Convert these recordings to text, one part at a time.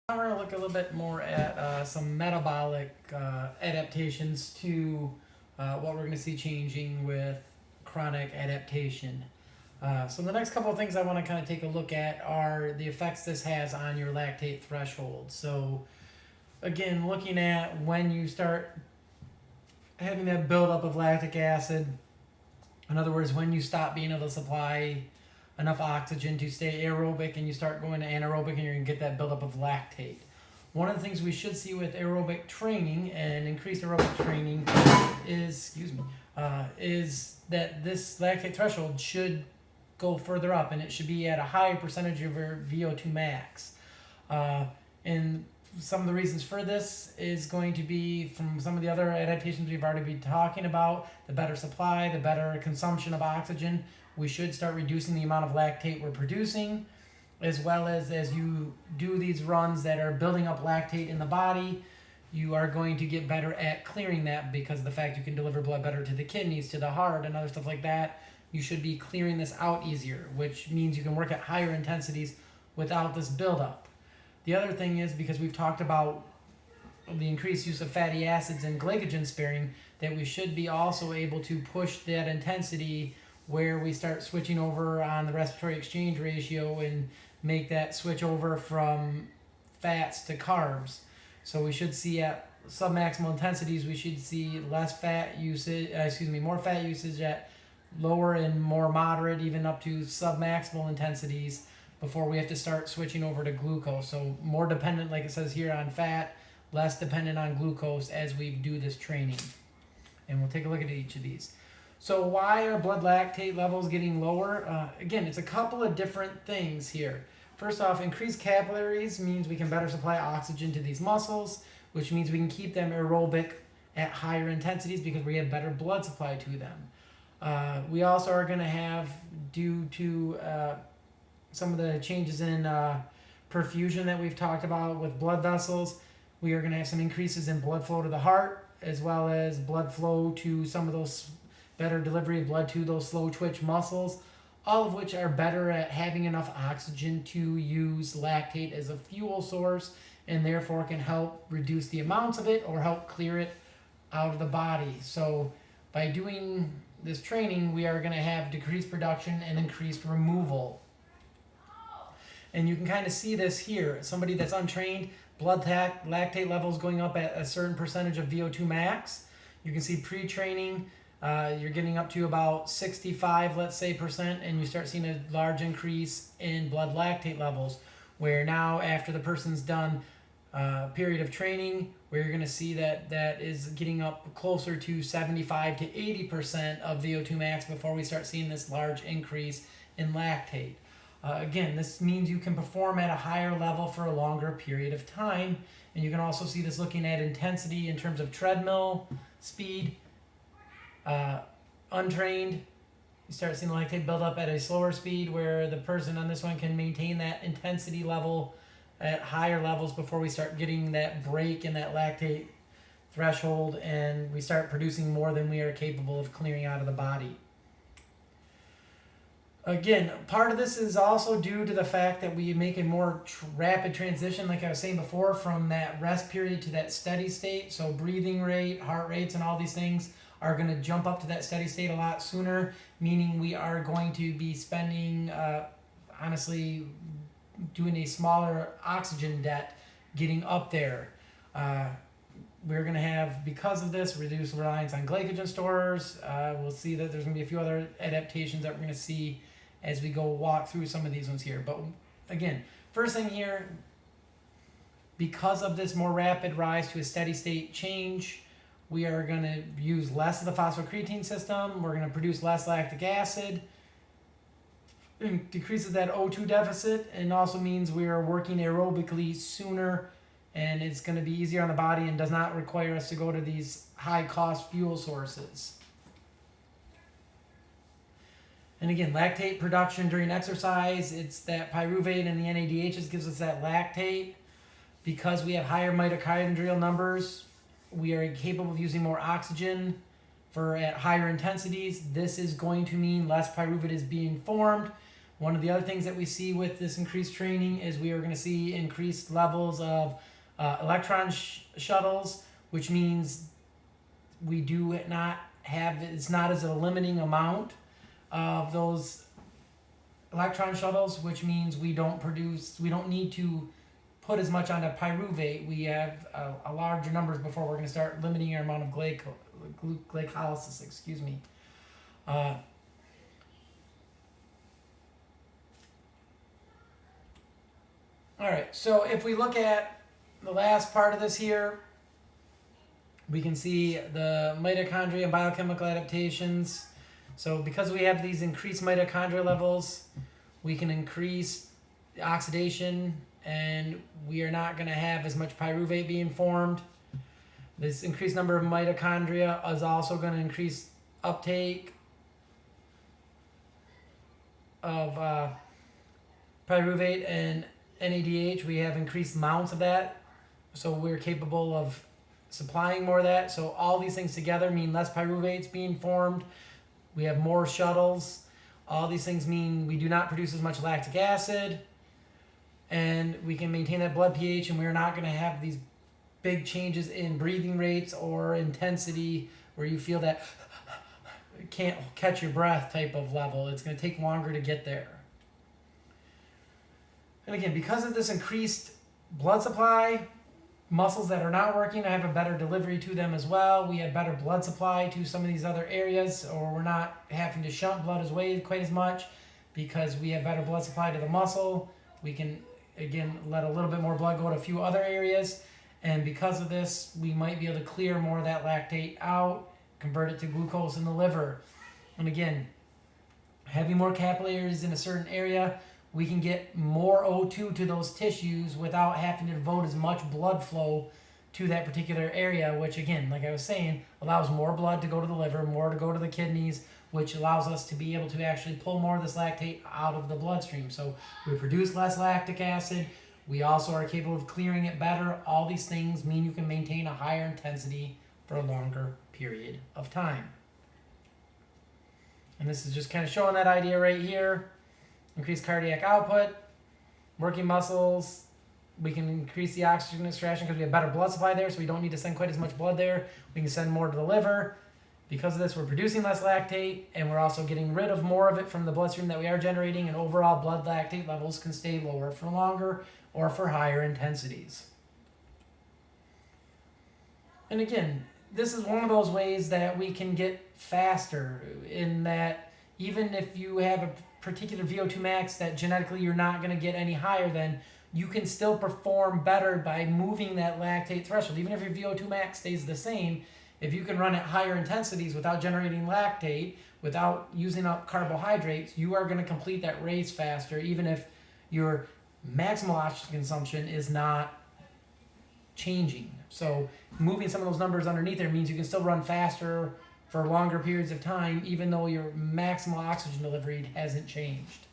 We're going to look a little bit more at some metabolic adaptations to what we're going to see changing with chronic adaptation. So the next couple of things I want to kind of take a look at are the effects this has on your lactate threshold. So again, looking at when you start having that buildup of lactic acid, in other words, when you stop being able to supply enough oxygen to stay aerobic and you start going to anaerobic, and you're going to get that buildup of lactate. One of the things we should see with aerobic training and increased aerobic training is that this lactate threshold should go further up, and it should be at a higher percentage of your VO2 max. And some of the reasons for this is going to be from some of the other adaptations we've already been talking about: the better supply, the better consumption of oxygen. We should start reducing the amount of lactate we're producing, as well as you do these runs that are building up lactate in the body, you are going to get better at clearing that because of the fact you can deliver blood better to the kidneys, to the heart, and other stuff like that. You should be clearing this out easier, which means you can work at higher intensities without this buildup. The other thing is, because we've talked about the increased use of fatty acids and glycogen sparing, that we should be also able to push that intensity where we start switching over on the respiratory exchange ratio and make that switch over from fats to carbs. So we should see at submaximal intensities, we should see less fat usage, more fat usage at lower and more moderate, even up to submaximal intensities, before we have to start switching over to glucose. So more dependent, like it says here, on fat, less dependent on glucose as we do this training. And we'll take a look at each of these. So why are blood lactate levels getting lower? Again, it's a couple of different things here. First off, increased capillaries means we can better supply oxygen to these muscles, which means we can keep them aerobic at higher intensities because we have better blood supply to them. We also are going to have, due to some of the changes in perfusion that we've talked about with blood vessels, we are going to have some increases in blood flow to the heart, as well as blood flow to some of those, better delivery of blood to those slow twitch muscles, all of which are better at having enough oxygen to use lactate as a fuel source, and therefore can help reduce the amounts of it or help clear it out of the body. So by doing this training, we are going to have decreased production and increased removal. And you can kind of see this here. Somebody that's untrained, blood lactate levels going up at a certain percentage of VO2 max. You can see pre-training, you're getting up to about 65, let's say, percent, and you start seeing a large increase in blood lactate levels, where now after the person's done a period of training, where you're going to see that that is getting up closer to 75 to 80% of VO2 max before we start seeing this large increase in lactate. Again, this means you can perform at a higher level for a longer period of time, and you can also see this looking at intensity in terms of treadmill speed. Untrained, you start seeing lactate build up at a slower speed, where the person on this one can maintain that intensity level at higher levels before we start getting that break in that lactate threshold and we start producing more than we are capable of clearing out of the body. Again, part of this is also due to the fact that we make a more rapid transition, like I was saying before, from that rest period to that steady state. So breathing rate, heart rates, and all these things are going to jump up to that steady state a lot sooner, meaning we are going to be spending, honestly, doing a smaller oxygen debt getting up there. We're going to have, because of this, reduced reliance on glycogen stores. We'll see that there's going to be a few other adaptations that we're going to see as we go walk through some of these ones here. But again, first thing here, because of this more rapid rise to a steady state change, we are going to use less of the phosphocreatine system. We're going to produce less lactic acid. It decreases that O2 deficit, and also means we are working aerobically sooner, and it's going to be easier on the body and does not require us to go to these high-cost fuel sources. And again, lactate production during exercise, it's that pyruvate and the NADHs gives us that lactate. Because we have higher mitochondrial numbers, we are capable of using more oxygen at higher intensities. This is going to mean less pyruvate is being formed, One of the other things that we see with this increased training is we are going to see increased levels of electron shuttles, which means we do not have, it's not as a limiting amount of those electron shuttles, which means we don't need to put as much onto pyruvate. We have a larger numbers before we're going to start limiting our amount of glycolysis, excuse me. All right, so if we look at the last part of this here, we can see the mitochondria and biochemical adaptations. So because we have these increased mitochondria levels, we can increase the oxidation, and we are not going to have as much pyruvate being formed. This increased number of mitochondria is also going to increase uptake of pyruvate and NADH. We have increased amounts of that, so we're capable of supplying more of that. So all these things together mean less pyruvates being formed. We have more shuttles. All these things mean we do not produce as much lactic acid, and we can maintain that blood pH, and we're not going to have these big changes in breathing rates or intensity where you feel that can't catch your breath type of level. It's going to take longer to get there. And again, because of this increased blood supply, muscles that are not working have a better delivery to them as well. We have better blood supply to some of these other areas, or we're not having to shunt blood quite as much because we have better blood supply to the muscle. We can, again, let a little bit more blood go to a few other areas. And because of this, we might be able to clear more of that lactate out, convert it to glucose in the liver. And again, having more capillaries in a certain area, we can get more O2 to those tissues without having to devote as much blood flow to that particular area, which again, like I was saying, allows more blood to go to the liver, more to go to the kidneys, which allows us to be able to actually pull more of this lactate out of the bloodstream. So we produce less lactic acid. We also are capable of clearing it better. All these things mean you can maintain a higher intensity for a longer period of time. And this is just kind of showing that idea right here. Increase cardiac output, working muscles. We can increase the oxygen extraction because we have better blood supply there, so we don't need to send quite as much blood there. We can send more to the liver. Because of this, we're producing less lactate, and we're also getting rid of more of it from the bloodstream that we are generating, and overall blood lactate levels can stay lower for longer or for higher intensities. And again, this is one of those ways that we can get faster, in that even if you have a particular VO2 max that genetically you're not going to get any higher than, you can still perform better by moving that lactate threshold. Even if your VO2 max stays the same, if you can run at higher intensities without generating lactate, without using up carbohydrates, you are going to complete that race faster, even if your maximal oxygen consumption is not changing. So moving some of those numbers underneath there means you can still run faster for longer periods of time, even though your maximal oxygen delivery hasn't changed.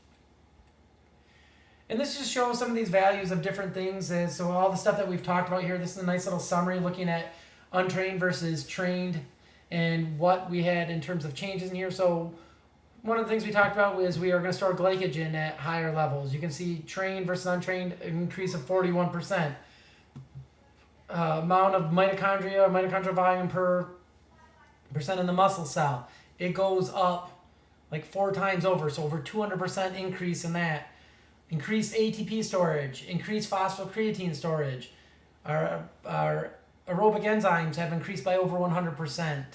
And this just shows some of these values of different things. So all the stuff that we've talked about here, this is a nice little summary looking at untrained versus trained and what we had in terms of changes in here. So one of the things we talked about was we are going to store glycogen at higher levels. You can see trained versus untrained, an increase of 41%. Amount of mitochondrial volume per percent in the muscle cell, it goes up like 4 times over, so over 200% increase in that. Increased ATP storage, increased phosphocreatine storage. Our aerobic enzymes have increased by over 100%.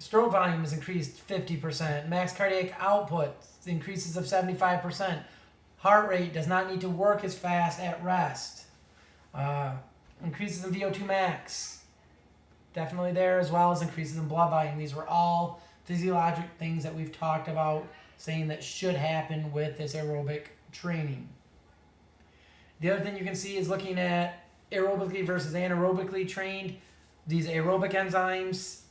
Stroke volume is increased 50%. Max cardiac output increases of 75%. Heart rate does not need to work as fast at rest. Increases in VO2 max, definitely there, as well as increases in blood volume. These were all physiologic things that we've talked about saying that should happen with this aerobic training. The other thing you can see is looking at aerobically versus anaerobically trained. These aerobic enzymes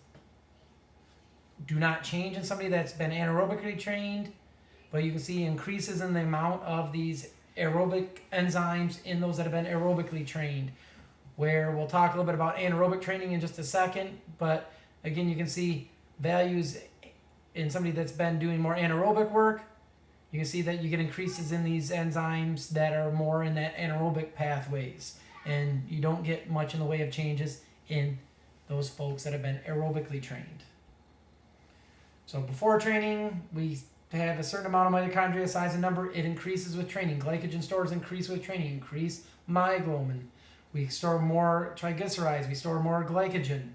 do not change in somebody that's been anaerobically trained, but you can see increases in the amount of these aerobic enzymes in those that have been aerobically trained, where we'll talk a little bit about anaerobic training in just a second. But again, you can see values in somebody that's been doing more anaerobic work you can see that you get increases in these enzymes that are more in that anaerobic pathways, and you don't get much in the way of changes in those folks that have been aerobically trained. So before training, we have a certain amount of mitochondria size and number. It increases with training. Glycogen stores increase with training. Increase myoglobin. We store more triglycerides. We store more glycogen.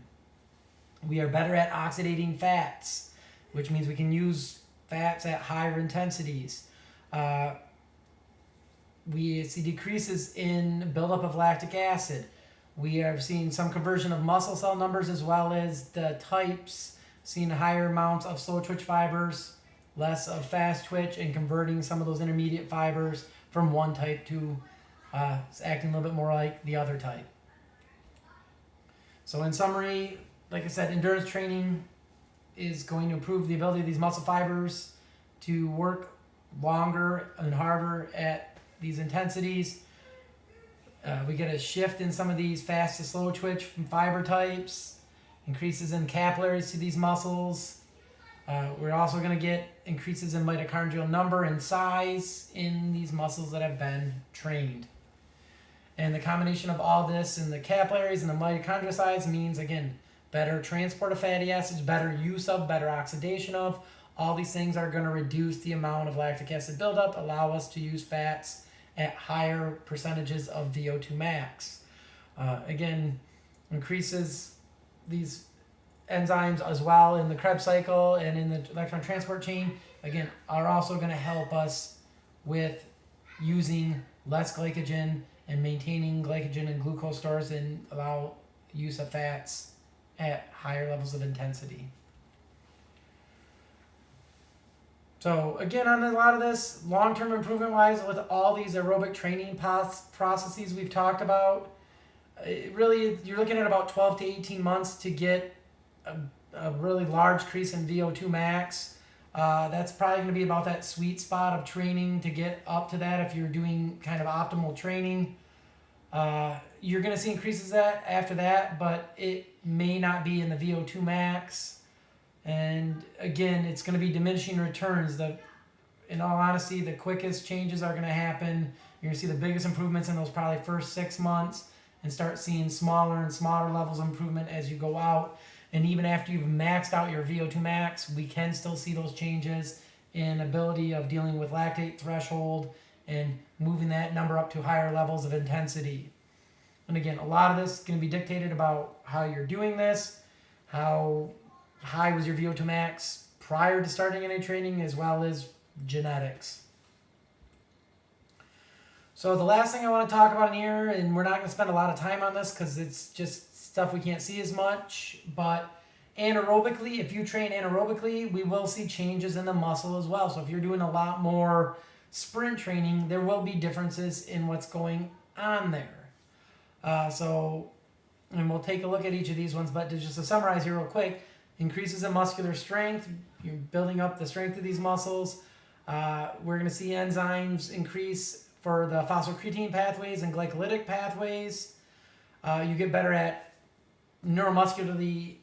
We are better at oxidating fats, which means we can use fats at higher intensities. We see decreases in buildup of lactic acid. We are seeing some conversion of muscle cell numbers as well as the types, seeing higher amounts of slow twitch fibers, less of fast twitch, and converting some of those intermediate fibers from one type to acting a little bit more like the other type. So in summary, like I said, endurance training is going to improve the ability of these muscle fibers to work longer and harder at these intensities. We get a shift in some of these fast to slow twitch from fiber types, increases in capillaries to these muscles. We're also going to get increases in mitochondrial number and size in these muscles that have been trained. And the combination of all this and the capillaries and the mitochondrial size means, again, better transport of fatty acids, better use of, better oxidation of. All these things are going to reduce the amount of lactic acid buildup, allow us to use fats at higher percentages of VO2 max. Again, increases these enzymes as well in the Krebs cycle and in the electron transport chain, again, are also going to help us with using less glycogen and maintaining glycogen and glucose stores and allow use of fats at higher levels of intensity. So again, on a lot of this, long-term improvement wise, with all these aerobic training processes we've talked about, really you're looking at about 12 to 18 months to get a really large increase in VO2 max. That's probably going to be about that sweet spot of training to get up to that if you're doing kind of optimal training. You're going to see increases after that, but it may not be in the VO2 max. And again, it's going to be diminishing returns. In all honesty, the quickest changes are going to happen. You're going to see the biggest improvements in those probably first 6 months and start seeing smaller and smaller levels of improvement as you go out. And even after you've maxed out your VO2 max, we can still see those changes in ability of dealing with lactate threshold and moving that number up to higher levels of intensity. And again, a lot of this is going to be dictated about how you're doing this, how high was your VO2 max prior to starting any training, as well as genetics. So the last thing I want to talk about in here, and we're not going to spend a lot of time on this because it's just stuff we can't see as much, but anaerobically, if you train anaerobically, we will see changes in the muscle as well. So if you're doing a lot more sprint training, there will be differences in what's going on there. And we'll take a look at each of these ones, but just to summarize here real quick, increases in muscular strength, you're building up the strength of these muscles. We're going to see enzymes increase for the phosphocreatine pathways and glycolytic pathways. You get better at neuromuscularly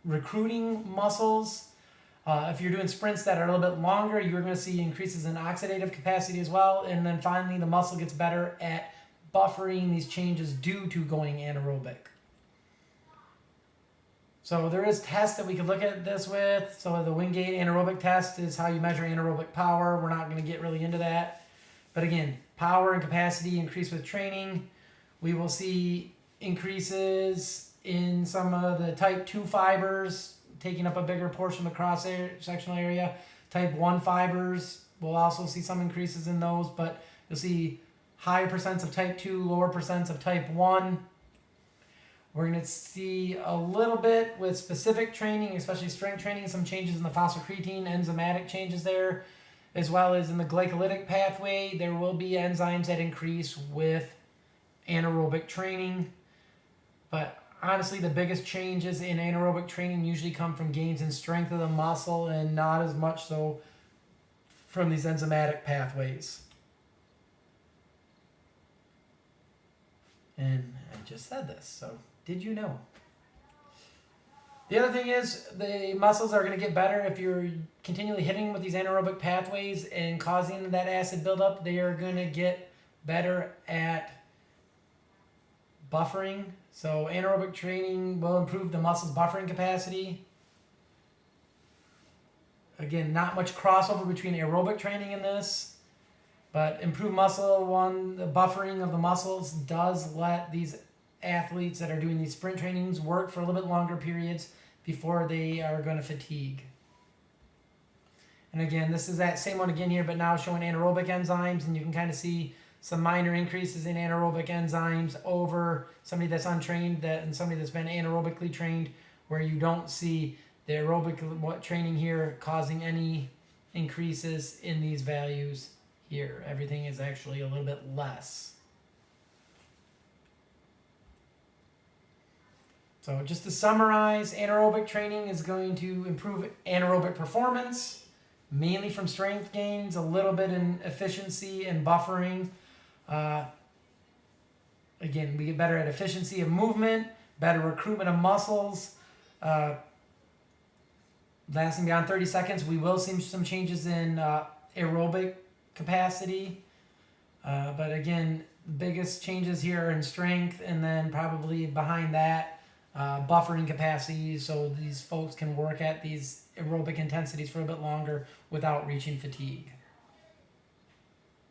recruiting muscles. If you're doing sprints that are a little bit longer, you're going to see increases in oxidative capacity as well. And then finally, the muscle gets better at buffering these changes due to going anaerobic. So there is tests that we could look at this with. So the Wingate anaerobic test is how you measure anaerobic power. We're not going to get really into that. But again, power and capacity increase with training. We will see increases in some of the type 2 fibers, taking up a bigger portion of the cross-sectional area. Type 1 fibers, we'll also see some increases in those, but you'll see higher percents of type 2, lower percents of type 1. We're going to see a little bit with specific training, especially strength training, some changes in the phosphocreatine, enzymatic changes there, as well as in the glycolytic pathway. There will be enzymes that increase with anaerobic training. But honestly, the biggest changes in anaerobic training usually come from gains in strength of the muscle and not as much so from these enzymatic pathways. And I just said this, so did you know? The other thing is the muscles are going to get better if you're continually hitting with these anaerobic pathways and causing that acid buildup. They are going to get better at buffering. So anaerobic training will improve the muscle's buffering capacity. Again, not much crossover between aerobic training and this, but improved muscle the buffering of the muscles does let these athletes that are doing these sprint trainings work for a little bit longer periods before they are going to fatigue. And again, this is that same one again here, but now showing anaerobic enzymes, and you can kind of see some minor increases in anaerobic enzymes over somebody that's untrained and somebody that's been anaerobically trained, where you don't see the aerobic training here causing any increases in these values here. Everything is actually a little bit less. So just to summarize, anaerobic training is going to improve anaerobic performance, mainly from strength gains, a little bit in efficiency and buffering. Again, we get better at efficiency of movement, better recruitment of muscles. Lasting beyond 30 seconds, we will see some changes in aerobic capacity. But again, the biggest changes here are in strength, and then probably behind that, buffering capacity, so these folks can work at these aerobic intensities for a bit longer without reaching fatigue.